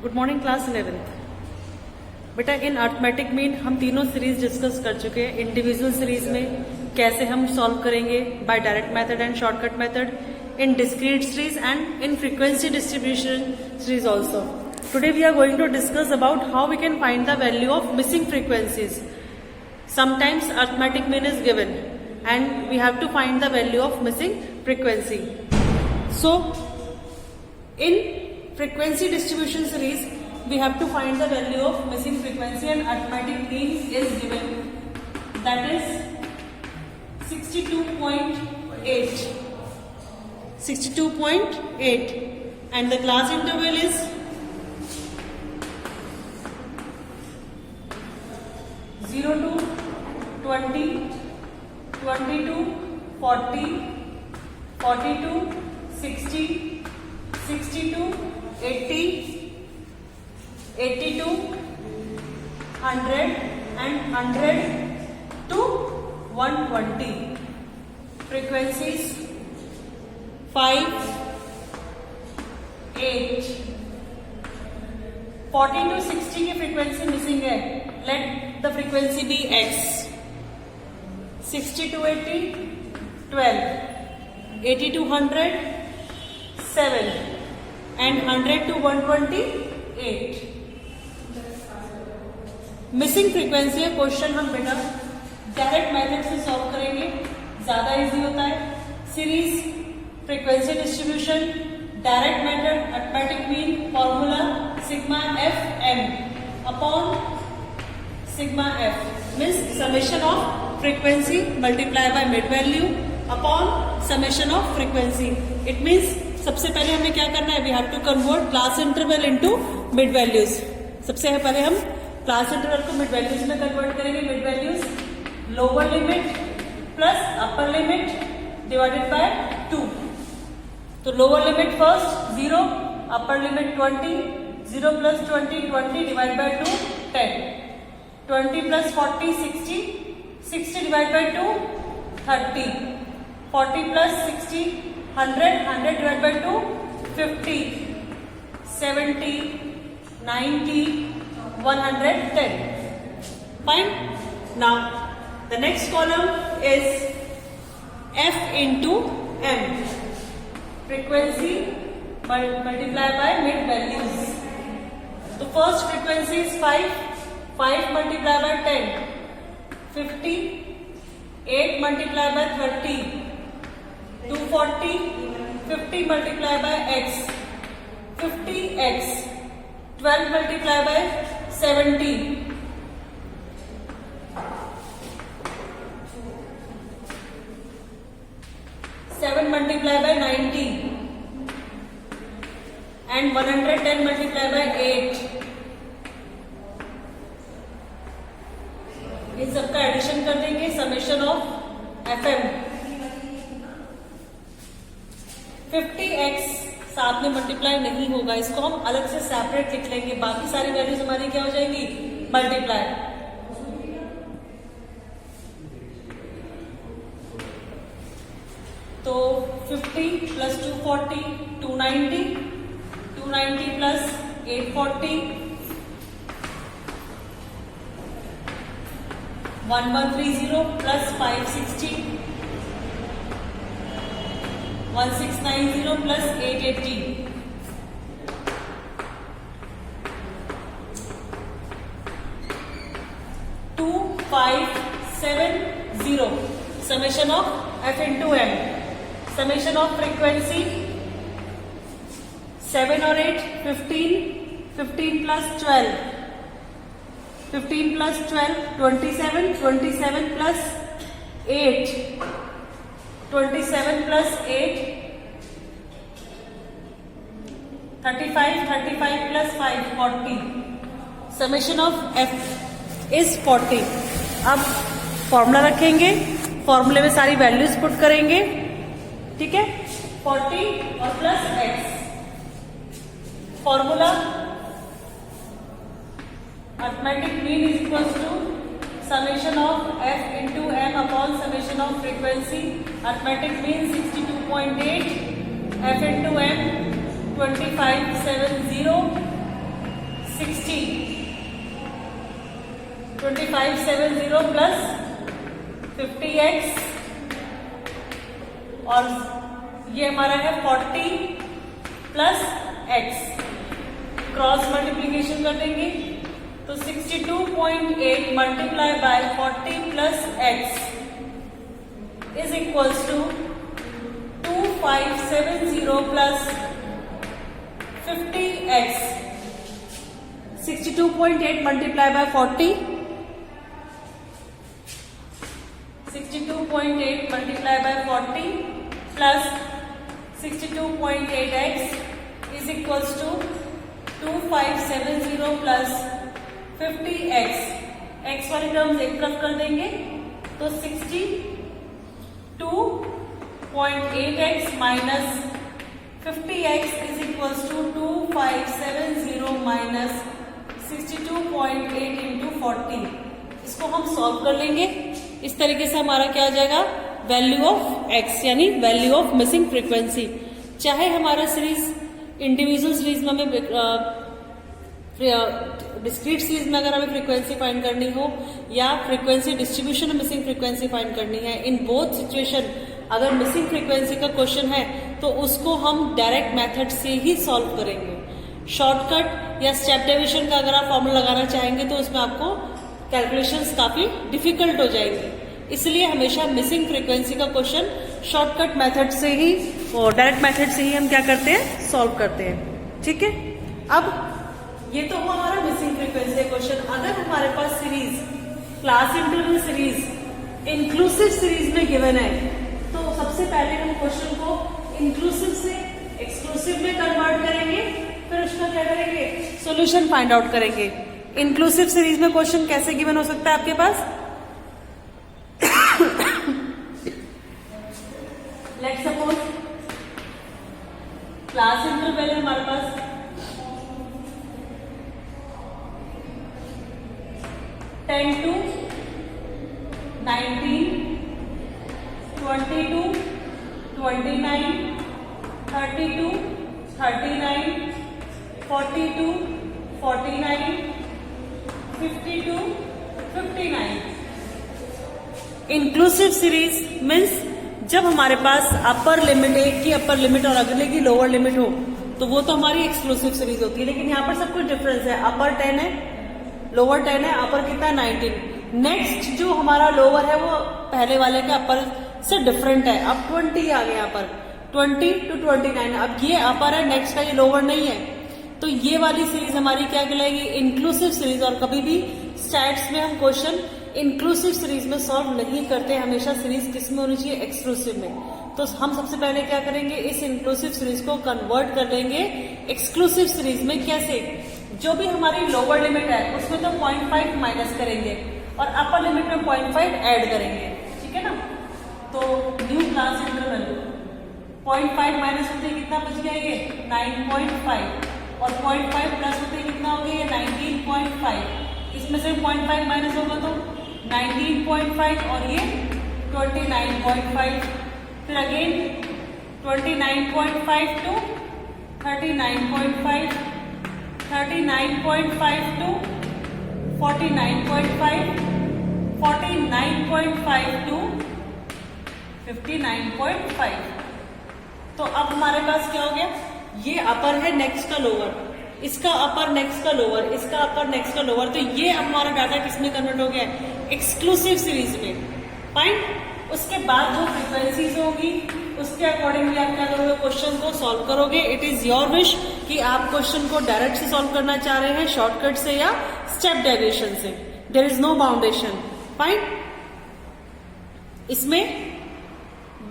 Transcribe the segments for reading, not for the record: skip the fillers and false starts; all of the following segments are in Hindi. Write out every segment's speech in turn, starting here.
Good morning class 11th। बेटा इन अर्थमेटिक मीन हम तीनों सीरीज डिस्कस कर चुके हैं। इंडिविजुअल सीरीज में कैसे हम सॉल्व करेंगे by direct method and shortcut method, in discrete series and in frequency distribution series also. Today we are going to discuss about how we can find the value of missing frequencies. Sometimes arithmetic mean is given and we have to find the value of missing frequency. So in frequency distribution series we have to find the value of missing frequency and arithmetic mean is given, that is 62.8 and the class interval is 0 to 20, 22, 40, 42, 60, 62, 80, 82, 100 and 100 to 120. Frequencies 5, 8, 40 to 60 की frequency missing है. Let the frequency be X. 60 to 80, 12, 80 to 100, 7 and 100 to 120, 8. Missing frequency है क्वेश्चन हम बेटा डायरेक्ट मेथड से सॉल्व करेंगे, ज्यादा इजी होता है। Series, frequency distribution, direct method, arithmetic mean, formula sigma F M upon sigma F means summation of frequency multiply by mid value upon summation of frequency. It means सबसे पहले हमें क्या करना है, we have to convert class interval into mid values. सबसे पहले हम class interval को mid values में convert करेंगे. mid values lower limit plus upper limit divided by 2. तो lower limit first 0, upper limit 20, 0 plus 20, 20 divided by 2, 10, 20 plus 40, 60, 60 divided by 2, 30, 40 plus 60, 100, 100 divided by 2, 50, 70, 90, 110. Fine. Now, the next column is F into M. Frequency multiplied by mid values. So first frequency is 5, 5 multiplied by 10. 50, 8 multiplied by 30, 240, 50 multiplied by x, 50x, 12 multiplied by 70, 7 multiplied by 90 and 110 multiplied by 8. इन सबका एडिशन कर देंगे, summation of F M 50x साथ में मल्टीप्लाई नहीं होगा, इसको हम अलग से सेपरेट लिख लेंगे, बाकी सारी वैल्यूज हमारी क्या हो जाएंगी, मल्टीप्लाई। तो 50 plus 240, 290, 290 plus 840, 1130 plus 560, 1690 plus 880, 2570. Summation of F into M. Summation of frequency 7 or 8, 15, 15 plus 12. 15 plus 12, 27, 27 plus 8, 27 plus 8, 35, 35 plus 5, 40. Summation of F is 40. अब फॉर्मूला रखेंगे, फॉर्मूले में सारी वैल्यूज पुट करेंगे, ठीक है, 40 और plus x। Formula arithmetic mean is equals to summation of f into m upon summation of frequency. Arithmetic mean 62.8, f into m 2570 2570 plus 50x और ये हमारा है 40 प्लस x, क्रॉस मल्टीप्लीकेशन कर देंगे तो 62.8 multiply by 40 plus x is equals to 2570 plus 50x. 62.8 multiply by 40, 62.8 multiply by 40 plus 62.8x is equals to 2570 plus 50x. x वाली टर्म्स एक तरफ कर देंगे तो 62.8x minus 50x is equals to 2570 minus 62.8 into 40. इसको हम सॉल्व कर लेंगे. इस तरीके से हमारा क्या आ जाएगा, वैल्यू ऑफ x यानी वैल्यू ऑफ मिसिंग फ्रीक्वेंसी. चाहे हमारा सीरीज इंडिविजुअल सीरीज में हमें डिस्क्रीट सीरीज में अगर हमें फ्रीक्वेंसी फाइंड करनी हो या फ्रीक्वेंसी डिस्ट्रीब्यूशन में मिसिंग फ्रीक्वेंसी फाइंड करनी है, इन बोथ सिचुएशन अगर मिसिंग फ्रीक्वेंसी का क्वेश्चन है तो उसको हम डायरेक्ट मेथड से ही सॉल्व करेंगे. शॉर्टकट या स्टेप डेविएशन का अगर आप फॉर्मूला लगाना चाहेंगे तो उसमें आपको कैलकुलेशंस काफी डिफिकल्ट हो जाएंगे. इसलिए हमेशा मिसिंग फ्रीक्वेंसी का क्वेश्चन शॉर्टकट मेथड से ही और डायरेक्ट मेथड से ही हम क्या करते हैं, सॉल्व करते हैं. ठीक है. अब ये तो हुआ हमारा मिसिंग फ्रीक्वेंसी क्वेश्चन. अगर हमारे पास series class interval series inclusive series में गिवन है तो सबसे पहले हम क्वेश्चन को इंक्लूसिव से एक्सक्लूसिव में कन्वर्ट करेंगे, फिर उसका क्या करेंगे, सॉल्यूशन फाइंड आउट करेंगे. इंक्लूसिव सीरीज में क्वेश्चन कैसे गिवन हो सकता है आपके पास, लेट्स सपोज क्लास इंटरवल है हमारे पास 10 to 19, 22, 29, 32, 39, 42, 49, 52, 59. इंक्लूसिव सीरीज मीन्स जब हमारे पास अपर लिमिट, एक की अपर लिमिट और अगले की लोअर लिमिट हो तो वो तो हमारी एक्सक्लूसिव सीरीज होती है. लेकिन यहाँ पर सब कुछ डिफरेंस है. अपर 10 है, लोअर 10 है, अपर कितना है 19. नेक्स्ट जो हमारा लोअर है वो पहले वाले के अपर से डिफरेंट है. अब 20 आ गया यहाँ पर, 20 to 29. अब ये अपर है, नेक्स्ट का ये लोअर नहीं है, तो ये वाली सीरीज हमारी क्या कहलाएगी, इंक्लूसिव सीरीज. और कभी भी स्टैट्स में हम क्वेश्चन इंक्लूसिव सीरीज में सॉल्व नहीं करते, हमेशा सीरीज किस में होनी चाहिए, एक्सक्लूसिव में. तो हम सबसे पहले क्या करेंगे, इस इंक्लूसिव सीरीज को कन्वर्ट कर देंगे एक्सक्लूसिव सीरीज में. कैसे, जो भी हमारी लोअर लिमिट है उसमें तो 0.5 माइनस करेंगे और अपर लिमिट में 0.5 ऐड करेंगे. ठीक है ना. तो न्यू क्लास इंटरवल 0.5 माइनस होते कितना बच गया, ये 9.5 और 0.5 प्लस होते कितना हो गया, ये 19.5. इसमें से 0.5 माइनस होगा तो 19.5 और ये 29.5. फिर अगेन 29.5 टू 39.5, 39.5 टू 49.5, 49.5 टू 59.5. तो अब हमारे पास क्या हो गया, ये अपर है, नेक्स्ट का लोअर, इसका अपर, नेक्स्ट का लोअर, इसका अपर, नेक्स्ट का लोअर. तो ये अब हमारा डाटा किसमें कन्वर्ट हो गया, एक्सक्लूसिव सीरीज में. फाइन. उसके बाद जो फ्रीक्वेंसीज होगी उसके अकॉर्डिंगली आप क्या करोगे, क्वेश्चन को सॉल्व करोगे. इट इज योर विश कि आप क्वेश्चन को डायरेक्ट से सॉल्व करना चाह रहे हैं, शॉर्टकट से या स्टेप डेविएशन से. There is no boundation. Fine. इसमें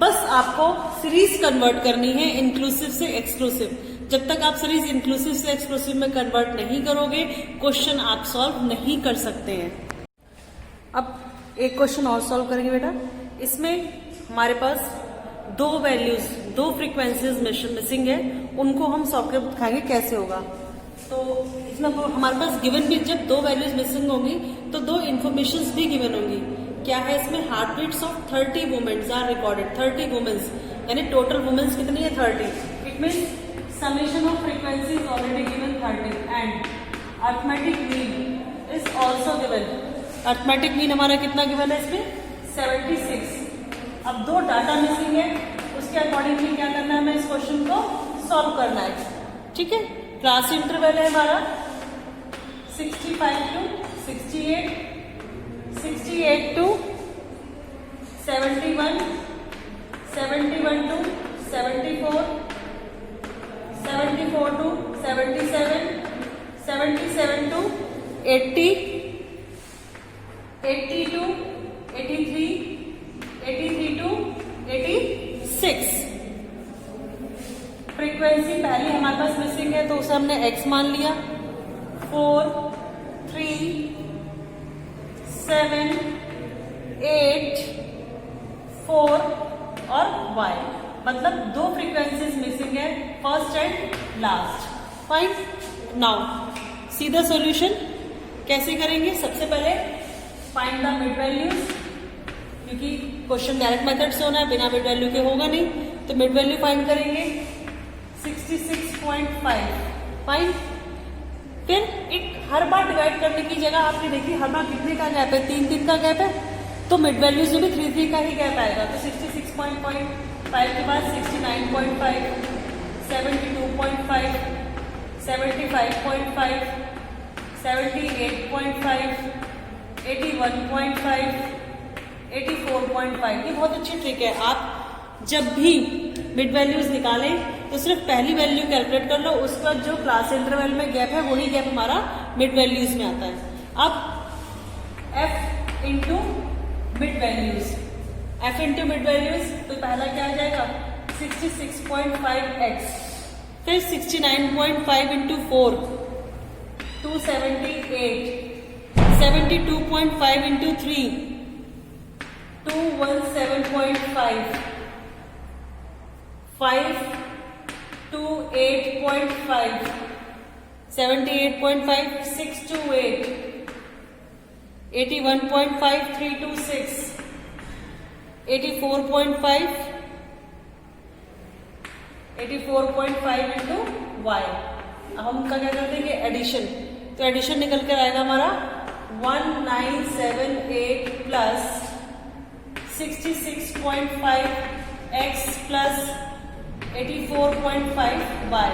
बस आपको सीरीज कन्वर्ट करनी है इंक्लूसिव से एक्सक्लूसिव. जब तक आप सीरीज इंक्लूसिव से एक्सक्लूसिव में कन्वर्ट नहीं करोगे, क्वेश्चन आप सॉल्व नहीं कर सकते हैं. अब एक क्वेश्चन और सॉल्व करेंगे बेटा. इसमें हमारे पास दो वैल्यूज, दो फ्रीक्वेंसीज मिसिंग है, उनको हम सॉल्व कर दिखाएंगे कैसे होगा. तो इसमें हमारे पास गिवन भी, जब दो वैल्यूज मिसिंग होंगी तो दो इन्फॉर्मेशन भी गिवन होंगी. क्या है इसमें, heart beats of 30 women's are recorded. 30 women's यानी टोटल वुमेन्स कितनी है, 30. It means summation of frequency is already given 30 and arithmetic mean is also given. Arithmetic mean हमारा कितना गिवन है इसमें 76। अब दो डाटा मिसिंग है, उसके अकॉर्डिंगली क्या करना है, हमें इस क्वेश्चन को सॉल्व करना है। ठीक है, क्लास इंटरवल है हमारा 65 to 68, 68 to 71, 71 to 74, 74 to 77, 77 to 80, 80 to 83, 83 to 86। Frequency पहले हमारे पास मिसिंग है तो उसे हमने x मान लिया। 4, 3, 7, 8, 4 और y, मतलब दो फ्रीक्वेंसीज मिसिंग है, first and last. Fine, now see the solution. कैसे करेंगे? सबसे पहले फाइंड द मिड वैल्यूज, क्योंकि क्वेश्चन डायरेक्ट मेथड से होना है, बिना मिड वैल्यू के होगा नहीं, तो मिड वैल्यू फाइंड करेंगे 66.5। फाइन, फिर एक हर बार डिवाइड करने की जगह आपने देखी हर बार कितने का गैप है, 3 का गैप है, तो मिड वैल्यूज में भी 3 का ही गैप आएगा। तो 66.5 के बाद 69.5, 72.5, 75.5, 78.5, 81.5, 84.5। ये बहुत अच्छी ट्रिक है। आप जब भी मिड वैल्यूज निकालें तो सिर्फ पहली वैल्यू कैलकुलेट कर लो, उसके बाद जो क्लास इंटरवल में गैप है वही गैप हमारा मिड वैल्यूज में आता है। अब f into mid values, f into mid values, तो पहला क्या आ जाएगा 66.5x, फिर 69.5 इंटू 4 278, 72.5 इंटू 3 217.5, 5 28.5, 78.5 628, 81.5 326, 84.5, 84.5 इंटू y। अब हम उनका क्या कर देंगे एडिशन, तो एडिशन निकल कर आएगा हमारा 1978 plus 66.5 x plus 84.5 y।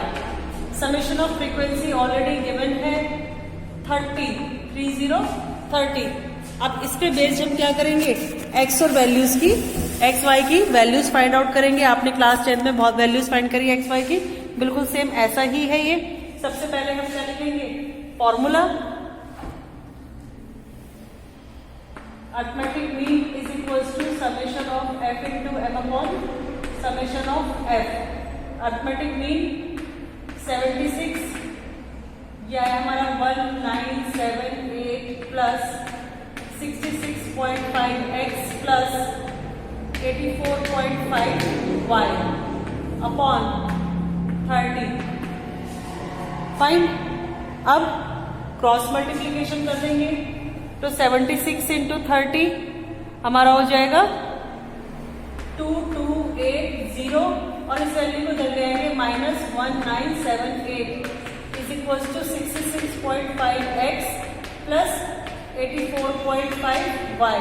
Summation of frequency already given है 30। अब इस पे बेस्ड हम क्या करेंगे, x और वैल्यूज की, x y की वैल्यूज फाइंड आउट करेंगे। आपने क्लास 10 में बहुत वैल्यूज फाइंड करी x y की, बिल्कुल सेम ऐसा ही है ये। सबसे पहले हम क्या लिखेंगे, formula arithmetic mean is equals to summation of f into m upon summation of f। Arithmetic mean 76, यह है हमारा 1978 plus 66.5x plus 84.5y upon 30। Fine, अब क्रॉस मल्टीप्लीकेशन कर देंगे, तो 76 इंटू 30 हमारा हो जाएगा 2280, और इस वैल्यू को दे देंगे -1978 is equal to 66.5x plus 84.5y।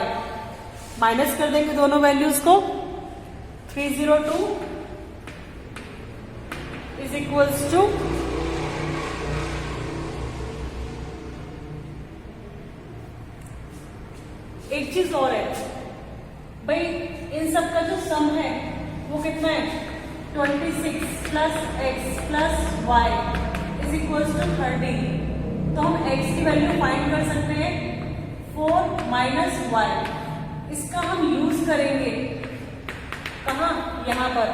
Minus कर देंगे दोनों वैल्यूज को, 302 इज इक्वल्स टू एक चीज और है भाई, इन सब का जो सम है वो कितना है 26 plus x plus y is equals to 30। तो हम x की वैल्यू फाइंड कर सकते हैं 4 माइनस y। इसका हम यूज करेंगे कहाँ, यहाँ पर।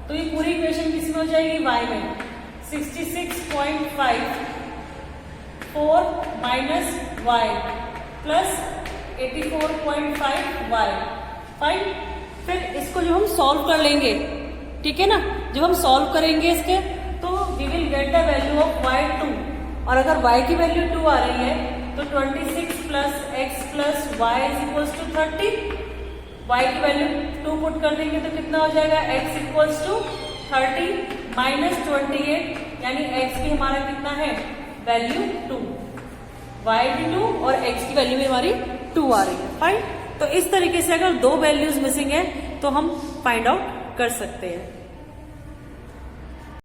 तो ये पूरी इक्वेशन किसमें हो जाएगी, y में। 66.5 4 minus y plus 84.5y। Fine, फिर इसको जब हम सॉल्व कर लेंगे, ठीक है ना, जब हम सॉल्व करेंगे इसके, तो we will get the value of y2। और अगर y की वैल्यू 2 आ रही है तो 26 plus x plus y is equals to 30। y की वैल्यू 2 पुट कर देंगे तो कितना हो जाएगा, x इक्वल्स टू 30 माइनस 28, यानी x की हमारा कितना है वैल्यू 2, y भी 2 और x की वैल्यू भी हमारी 2 आ रही है। फाइन। तो इस तरीके से अगर 2 वैल्यूज मिसिंग है तो हम फाइंड आउट कर सकते हैं।